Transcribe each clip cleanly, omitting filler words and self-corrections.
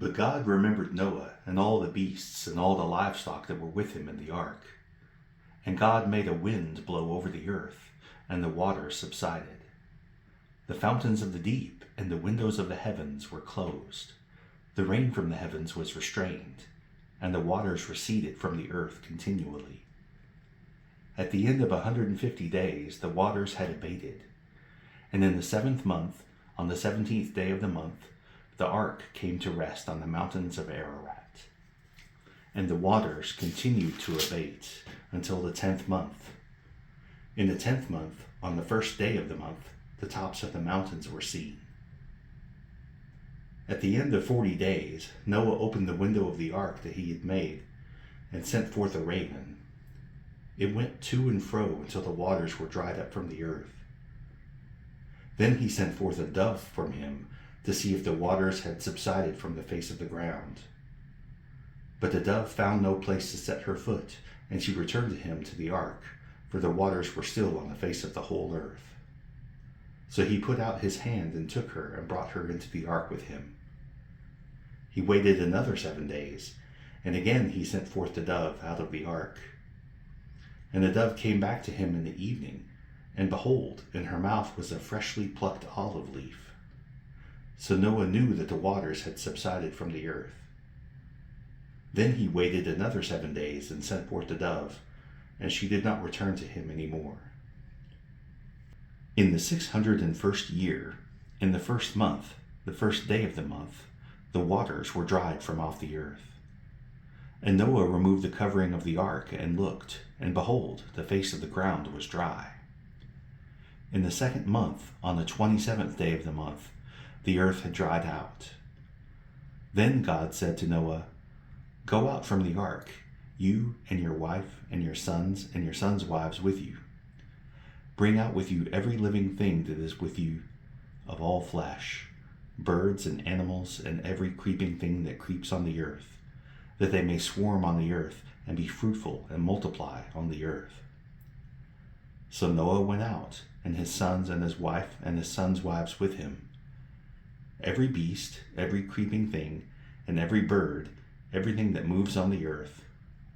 But God remembered Noah and all the beasts and all the livestock that were with him in the ark. And God made a wind blow over the earth, and the waters subsided. The fountains of the deep and the windows of the heavens were closed. The rain from the heavens was restrained, and the waters receded from the earth continually. At the end of 150 days, the waters had abated. And in the 7th month, on the 17th day of the month, the ark came to rest on the mountains of Ararat. And the waters continued to abate until the 10th month. In the 10th month, on the 1st day of the month, the tops of the mountains were seen. At the end of 40 days, Noah opened the window of the ark that he had made and sent forth a raven. It went to and fro until the waters were dried up from the earth. Then he sent forth a dove from him to see if the waters had subsided from the face of the ground. But the dove found no place to set her foot, and she returned to him to the ark, for the waters were still on the face of the whole earth. So he put out his hand and took her and brought her into the ark with him. He waited another 7 days, and again he sent forth the dove out of the ark. And the dove came back to him in the evening, and behold, in her mouth was a freshly plucked olive leaf. So Noah knew that the waters had subsided from the earth. Then he waited another 7 days and sent forth the dove, and she did not return to him any more. In the 601st year, in the 1st month, the 1st day of the month, the waters were dried from off the earth. And Noah removed the covering of the ark and looked, and behold, the face of the ground was dry. In the 2nd month, on the 27th day of the month, the earth had dried out. Then God said to Noah, "Go out from the ark, you and your wife and your sons wives with you. Bring out with you every living thing that is with you of all flesh, birds and animals and every creeping thing that creeps on the earth, that they may swarm on the earth and be fruitful and multiply on the earth." So Noah went out, and his sons and his wife and his sons' wives with him. Every beast, every creeping thing, and every bird, everything that moves on the earth,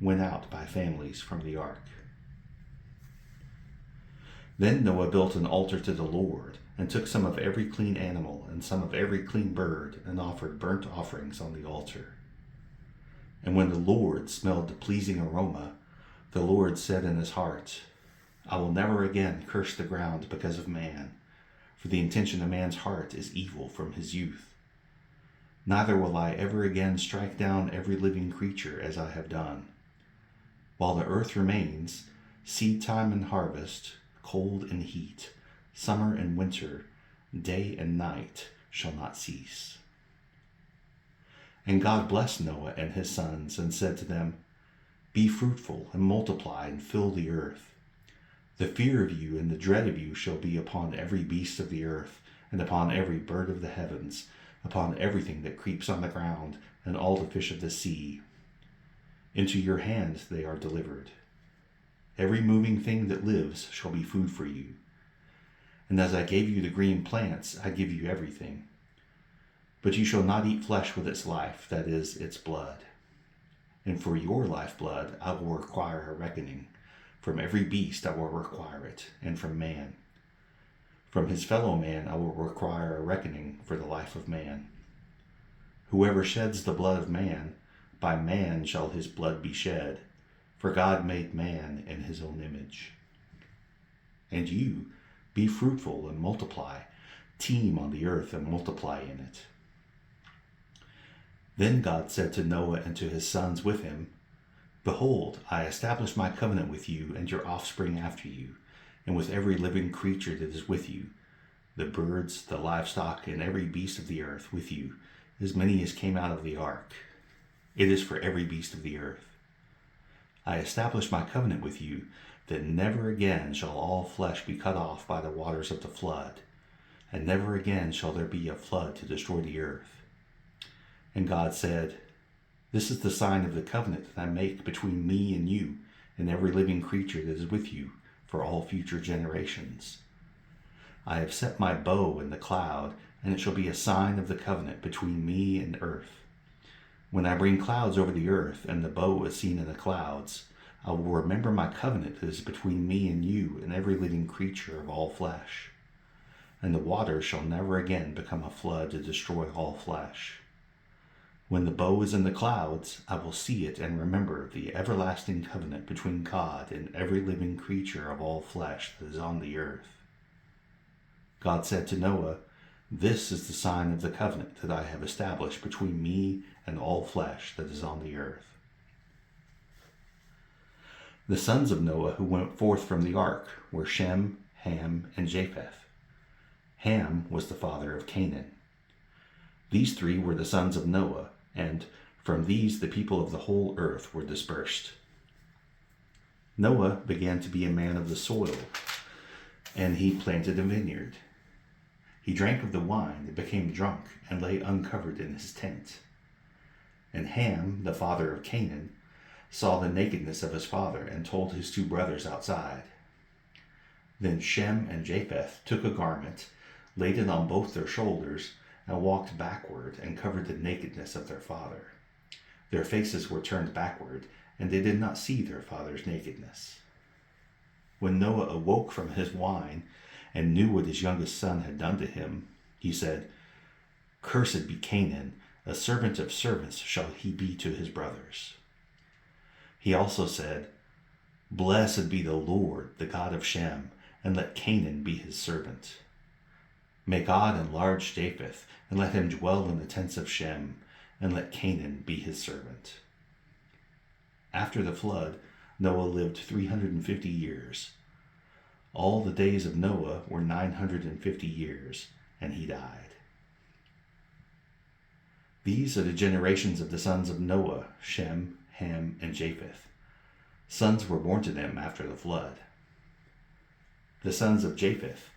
went out by families from the ark. Then Noah built an altar to the Lord, and took some of every clean animal and some of every clean bird, and offered burnt offerings on the altar. And when the Lord smelled the pleasing aroma, the Lord said in his heart, "I will never again curse the ground because of man, for the intention of man's heart is evil from his youth. Neither will I ever again strike down every living creature as I have done. While the earth remains, seed time and harvest, cold and heat, summer and winter, day and night shall not cease." And God blessed Noah and his sons and said to them, "Be fruitful and multiply and fill the earth. The fear of you and the dread of you shall be upon every beast of the earth, and upon every bird of the heavens, upon everything that creeps on the ground, and all the fish of the sea. Into your hands they are delivered. Every moving thing that lives shall be food for you. And as I gave you the green plants, I give you everything. But you shall not eat flesh with its life, that is, its blood. And for your lifeblood I will require a reckoning. From every beast I will require it, and from man. From his fellow man I will require a reckoning for the life of man. Whoever sheds the blood of man, by man shall his blood be shed, for God made man in his own image. And you, be fruitful and multiply, teem on the earth and multiply in it." Then God said to Noah and to his sons with him, "Behold, I establish my covenant with you and your offspring after you, and with every living creature that is with you, the birds, the livestock, and every beast of the earth with you, as many as came out of the ark. It is for every beast of the earth. I establish my covenant with you, that never again shall all flesh be cut off by the waters of the flood, and never again shall there be a flood to destroy the earth." And God said, "This is the sign of the covenant that I make between me and you and every living creature that is with you for all future generations. I have set my bow in the cloud, and it shall be a sign of the covenant between me and earth. When I bring clouds over the earth, and the bow is seen in the clouds, I will remember my covenant that is between me and you and every living creature of all flesh. And the water shall never again become a flood to destroy all flesh. When the bow is in the clouds, I will see it and remember the everlasting covenant between God and every living creature of all flesh that is on the earth. God said to Noah, "This is the sign of the covenant that I have established between me and all flesh that is on the earth." The sons of Noah who went forth from the ark were Shem, Ham, and Japheth. Ham was the father of Canaan. These three were the sons of Noah, and from these the people of the whole earth were dispersed. Noah began to be a man of the soil, and he planted a vineyard. He drank of the wine and became drunk and lay uncovered in his tent. And Ham, the father of Canaan, saw the nakedness of his father and told his two brothers outside. Then Shem and Japheth took a garment, laid it on both their shoulders, and walked backward and covered the nakedness of their father. Their faces were turned backward, and they did not see their father's nakedness. When Noah awoke from his wine and knew what his youngest son had done to him, he said, "Cursed be Canaan, a servant of servants shall he be to his brothers." He also said, "Blessed be the Lord, the God of Shem, and let Canaan be his servant. May God enlarge Japheth, and let him dwell in the tents of Shem, and let Canaan be his servant." After the flood, Noah lived 350 years. All the days of Noah were 950 years, and he died. These are the generations of the sons of Noah, Shem, Ham, and Japheth. Sons were born to them after the flood. The sons of Japheth: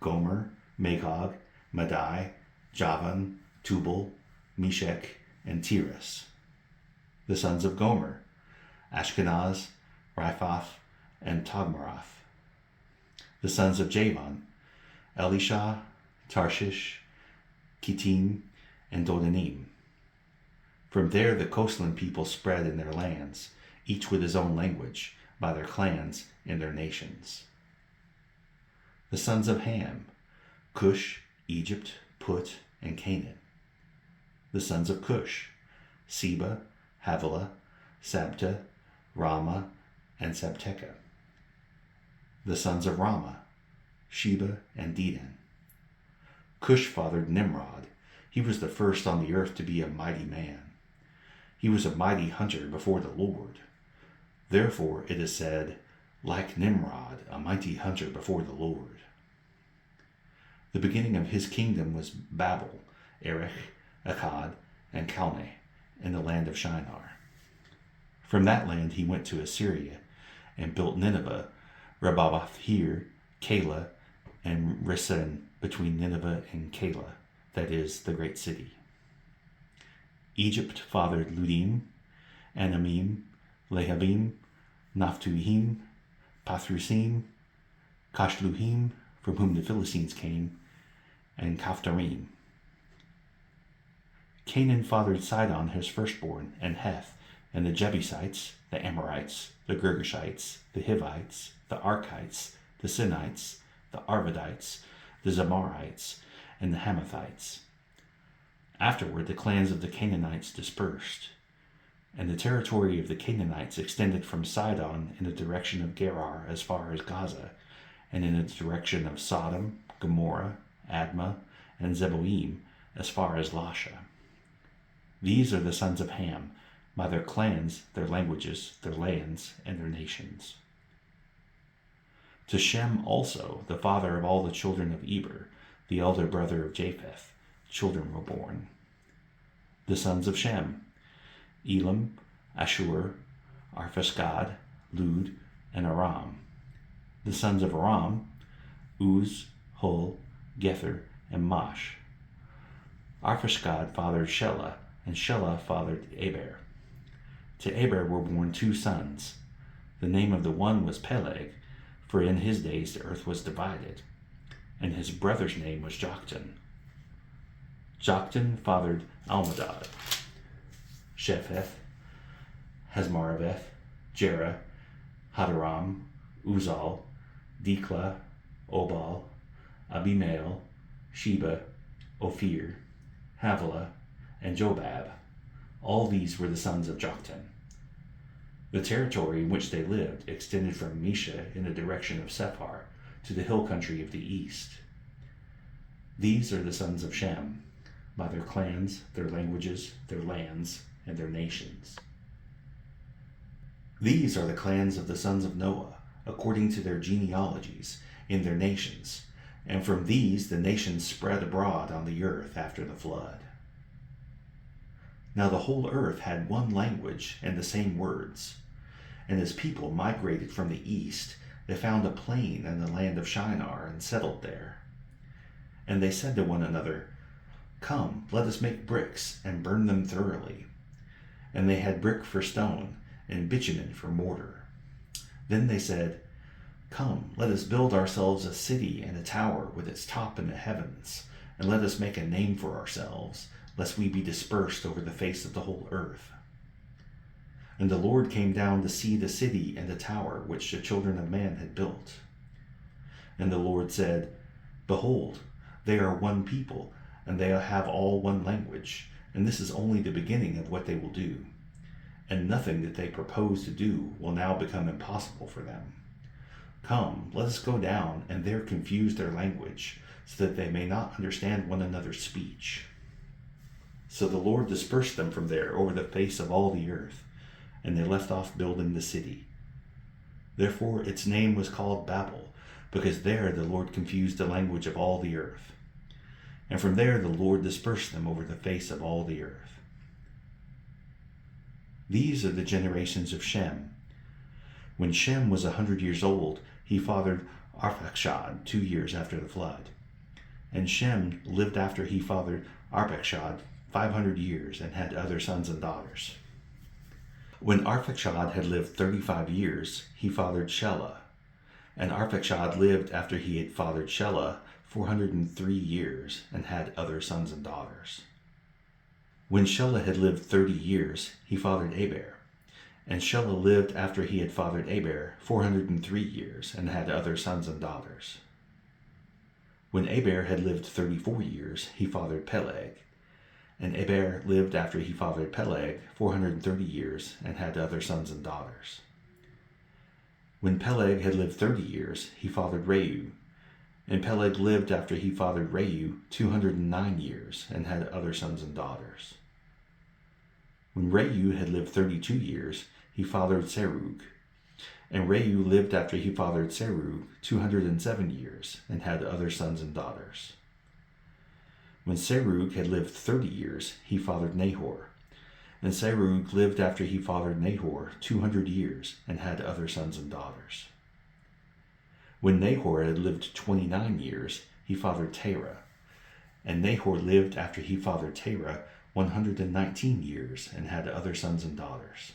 Gomer, Magog, Madai, Javan, Tubal, Meshech, and Tiras. The sons of Gomer: Ashkenaz, Riphath, and Togmarath. The sons of Javan: Elisha, Tarshish, Kittim, and Dodanim. From there the coastland people spread in their lands, each with his own language, by their clans and their nations. The sons of Ham: Cush, Egypt, Put, and Canaan. The sons of Cush: Seba, Havilah, Sabta, Rama, and Sabteca. The sons of Rama: Sheba and Dedan. Cush fathered Nimrod. He was the first on the earth to be a mighty man. He was a mighty hunter before the Lord. Therefore it is said, "Like Nimrod, a mighty hunter before the Lord." The beginning of his kingdom was Babel, Erech, Akkad, and Calneh, in the land of Shinar. From that land he went to Assyria, and built Nineveh, Rehoboth-ir, Calah, and Resen between Nineveh and Calah, that is, the great city. Egypt fathered Ludim, Anamim, Lehabim, Naphtuhim, Pathrusim, Kashluhim, from whom the Philistines came, and Kaphtarim. Canaan fathered Sidon his firstborn, and Heth, and the Jebusites, the Amorites, the Girgashites, the Hivites, the Archites, the Sinites, the Arvadites, the Zamarites, and the Hamathites. Afterward the clans of the Canaanites dispersed, and the territory of the Canaanites extended from Sidon in the direction of Gerar as far as Gaza, and in the direction of Sodom, Gomorrah, Admah, and Zeboim as far as Lasha. These are the sons of Ham, by their clans, their languages, their lands, and their nations. To Shem also, the father of all the children of Eber, the elder brother of Japheth, children were born. The sons of Shem: Elam, Ashur, Arphaxad, Lud, and Aram. The sons of Aram: Uz, Hul, Gether, and Mash. Arphaxad fathered Shelah, and Shelah fathered Eber. To Eber were born two sons. The name of the one was Peleg, for in his days the earth was divided, and his brother's name was Joktan. Joktan fathered Almodad. Shepheth, Hazmarveth, Jerah, Hadaram, Uzal, Dikla, Obal, Abimael, Sheba, Ophir, Havilah, and Jobab. All these were the sons of Joktan. The territory in which they lived extended from Mesha in the direction of Sephar to the hill country of the east. These are the sons of Shem, by their clans, their languages, their lands, and their nations. These are the clans of the sons of Noah, according to their genealogies, in their nations, and from these the nations spread abroad on the earth after the flood. Now the whole earth had one language and the same words, and as people migrated from the east, they found a plain in the land of Shinar and settled there. And they said to one another, "Come, let us make bricks and burn them thoroughly." And they had brick for stone and bitumen for mortar. Then they said, "Come, let us build ourselves a city and a tower with its top in the heavens, and let us make a name for ourselves, lest we be dispersed over the face of the whole earth." And the Lord came down to see the city and the tower which the children of man had built. And the Lord said, "Behold, they are one people, and they have all one language, and this is only the beginning of what they will do. And nothing that they propose to do will now become impossible for them. Come, let us go down and there confuse their language, so that they may not understand one another's speech." So the Lord dispersed them from there over the face of all the earth, and they left off building the city. Therefore its name was called Babel, because there the Lord confused the language of all the earth. And from there the Lord dispersed them over the face of all the earth. These are the generations of Shem. When Shem was 100 years old, he fathered Arphaxad 2 years after the flood. And Shem lived after he fathered Arphaxad 500 years and had other sons and daughters. When Arphaxad had lived 35 years, he fathered Shelah. And Arphaxad lived after he had fathered Shelah 403 years and had other sons and daughters. When Shelah had lived 30 years, he fathered Eber. And Shelah lived after he had fathered Eber 403 years and had other sons and daughters. When Eber had lived 34 years, he fathered Peleg. And Eber lived after he fathered Peleg 430 years and had other sons and daughters. When Peleg had lived 30 years, he fathered Reu. And Peleg lived after he fathered Reu 209 years and had other sons and daughters. When Reu had lived 32 years, he fathered Serug. And Reu lived after he fathered Serug 207 years and had other sons and daughters. When Serug had lived 30 years, he fathered Nahor. And Serug lived after he fathered Nahor 200 years and had other sons and daughters. When Nahor had lived 29 years, he fathered Terah. And Nahor lived after he fathered Terah 119 years and had other sons and daughters.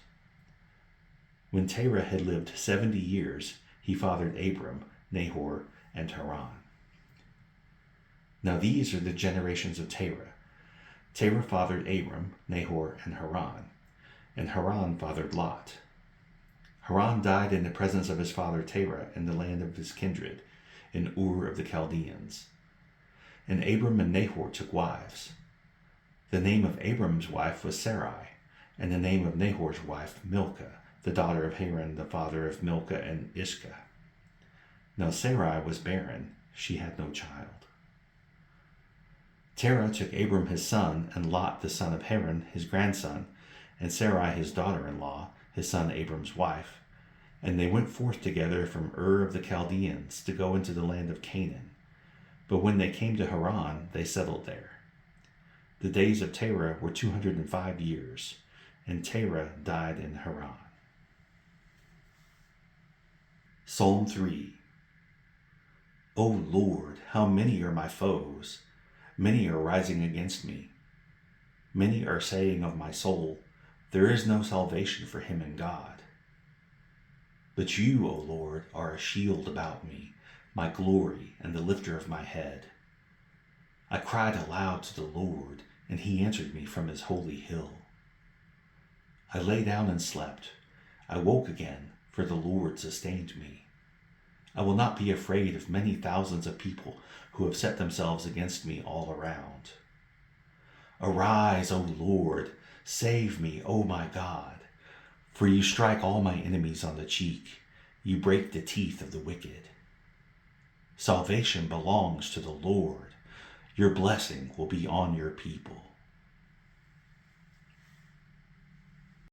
When Terah had lived 70 years, he fathered Abram, Nahor, and Haran. Now these are the generations of Terah. Terah fathered Abram, Nahor, and Haran. And Haran fathered Lot. Haran died in the presence of his father Terah in the land of his kindred, in Ur of the Chaldeans. And Abram and Nahor took wives. The name of Abram's wife was Sarai, and the name of Nahor's wife Milcah, the daughter of Haran, the father of Milcah and Ishka. Now Sarai was barren, she had no child. Terah took Abram his son, and Lot the son of Haran his grandson, and Sarai his daughter-in-law, his son Abram's wife, and they went forth together from Ur of the Chaldeans to go into the land of Canaan. But when they came to Haran, they settled there. The days of Terah were 205 years, and Terah died in Haran. Psalm 3. O Lord, how many are my foes? Many are rising against me. Many are saying of my soul, there is no salvation for him in God. But you, O Lord, are a shield about me, my glory and the lifter of my head. I cried aloud to the Lord, and he answered me from his holy hill. I lay down and slept. I woke again, for the Lord sustained me. I will not be afraid of many thousands of people who have set themselves against me all around. Arise, O Lord, save me, O my God, for you strike all my enemies on the cheek. You break the teeth of the wicked. Salvation belongs to the Lord. Your blessing will be on your people.